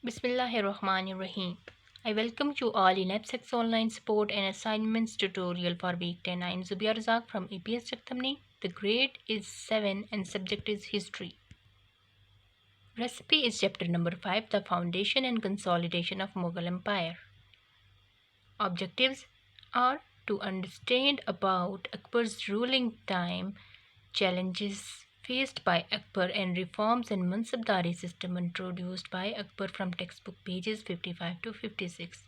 Bismillahirrahmanirrahim. I welcome you all in EBSEX online support and assignments tutorial for week 10. I am Zubia Razak from EPS Chaktamni. The grade is 7 and subject is history. Recipe is chapter number 5, the foundation and consolidation of Mughal Empire. Objectives are to understand about Akbar's ruling time, challenges faced by Akbar, and reforms and Mansabdari system introduced by Akbar from textbook pages 55 to 56.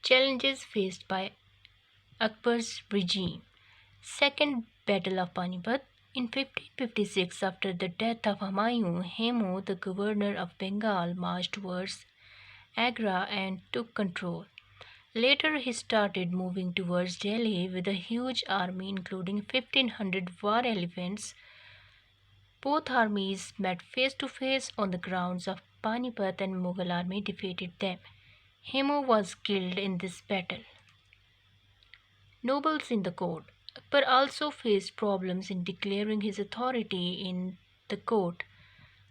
Challenges faced by Akbar's regime. Second Battle of Panipat. In 1556, after the death of Humayun, Hemu, the governor of Bengal, marched towards Agra and took control. Later, he started moving towards Delhi with a huge army, including 1,500 war elephants. Both armies met face to face on the grounds of Panipat, and Mughal army defeated them. Hemu was killed in this battle. Nobles in the court. Akbar also faced problems in declaring his authority in the court,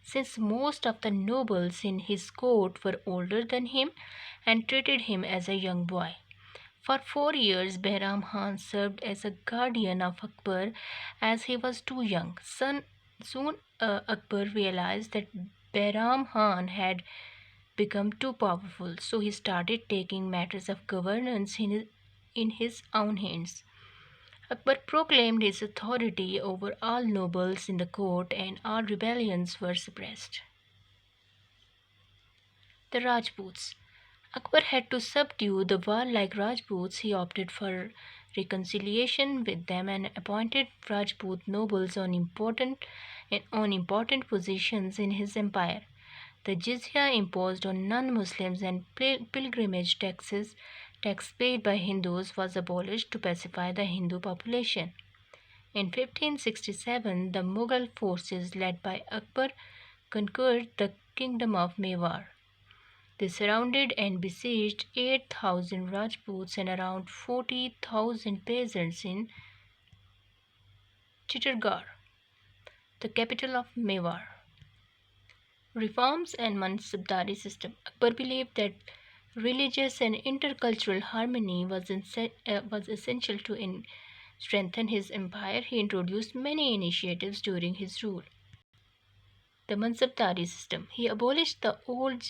since most of the nobles in his court were older than him and treated him as a young boy. For 4 years, Behram Khan served as a guardian of Akbar as he was too young. Soon Akbar realized that Behram Khan had become too powerful, so he started taking matters of governance in his own hands. Akbar proclaimed his authority over all nobles in the court, and all rebellions were suppressed. The Rajputs. Akbar had to subdue the warlike Rajputs. He opted for reconciliation with them and appointed Rajput nobles on important positions in his empire. The jizya imposed on non-Muslims and pilgrimage tax paid by Hindus was abolished to pacify the Hindu population. In 1567, the Mughal forces led by Akbar conquered the kingdom of Mewar. They surrounded and besieged 8,000 Rajputs and around 40,000 peasants in Chittorgarh, the capital of Mewar. Reforms and Mansabdari system. Akbar believed that religious and intercultural harmony was essential to strengthen his empire. He introduced many initiatives during his rule. The Mansabdari system. He abolished the old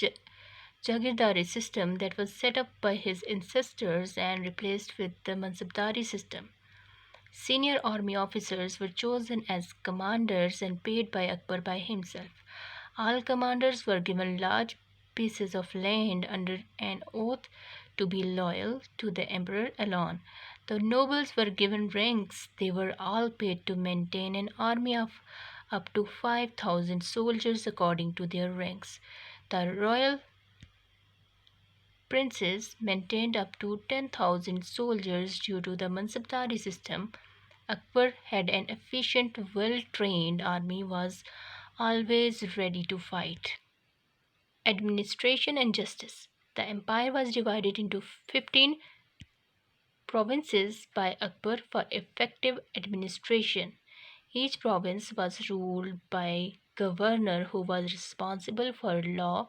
Jagirdari system that was set up by his ancestors and replaced with the Mansabdari system. Senior army officers were chosen as commanders and paid by Akbar by himself. All commanders were given large pieces of land under an oath to be loyal to the emperor alone. The nobles were given ranks. They were all paid to maintain an army of up to 5,000 soldiers according to their ranks. The royal princes maintained up to 10,000 soldiers. Due to the Mansabdari system, Akbar had an efficient, well-trained army, was always ready to fight. Administration and justice. The empire was divided into 15 provinces by Akbar for effective administration. Each province was ruled by a governor who was responsible for law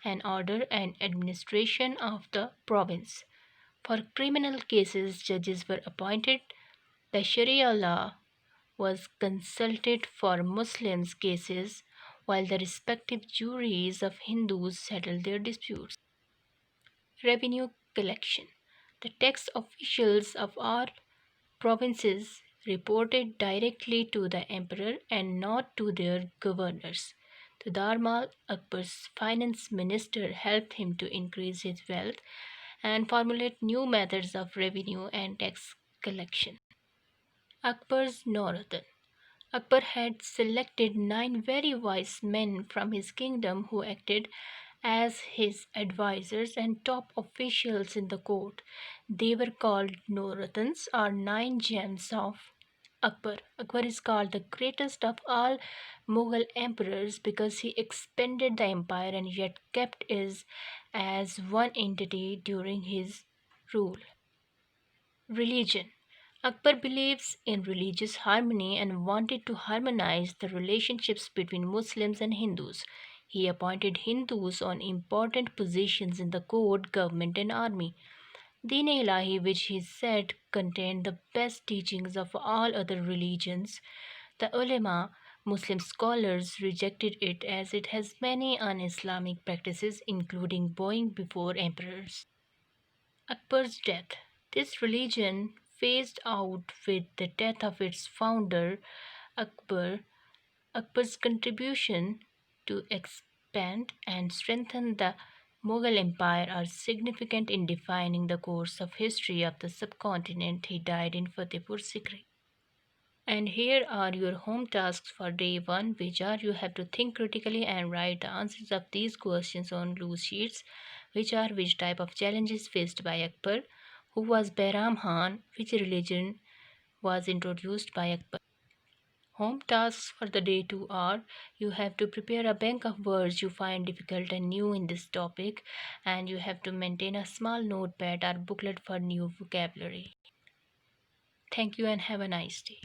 and order and administration of the province. For criminal cases, judges were appointed. The Sharia law was consulted for Muslims' cases, while the respective juries of Hindus settled their disputes. Revenue collection. The tax officials of all provinces reported directly to the emperor and not to their governors. The Darmal, Akbar's finance minister, helped him to increase his wealth and formulate new methods of revenue and tax collection. Akbar's Noradhan. Akbar had selected 9 very wise men from his kingdom who acted as his advisors and top officials in the court. They were called Norathans, or 9 gems of Akbar. Akbar is called the greatest of all Mughal emperors because he expanded the empire and yet kept it as one entity during his rule. Religion. Akbar believes in religious harmony and wanted to harmonize the relationships between Muslims and Hindus. He appointed Hindus on important positions in the court, government, and army. Deen-e-Ilahi, which he said contained the best teachings of all other religions, the ulema, Muslim scholars, rejected it as it has many un-Islamic practices, including bowing before emperors. Akbar's death. This religion phased out with the death of its founder, Akbar. Akbar's contribution to expand and strengthen the Mughal Empire are significant in defining the course of history of the subcontinent. He died in Fatehpur Sikri. And here are your home tasks for day 1, which are you have to think critically and write the answers of these questions on loose sheets, which are which type of challenges faced by Akbar, who was Behram Khan, which religion was introduced by Akbar. Home tasks for the day 2 are you have to prepare a bank of words you find difficult and new in this topic, and you have to maintain a small notepad or booklet for new vocabulary. Thank you and have a nice day.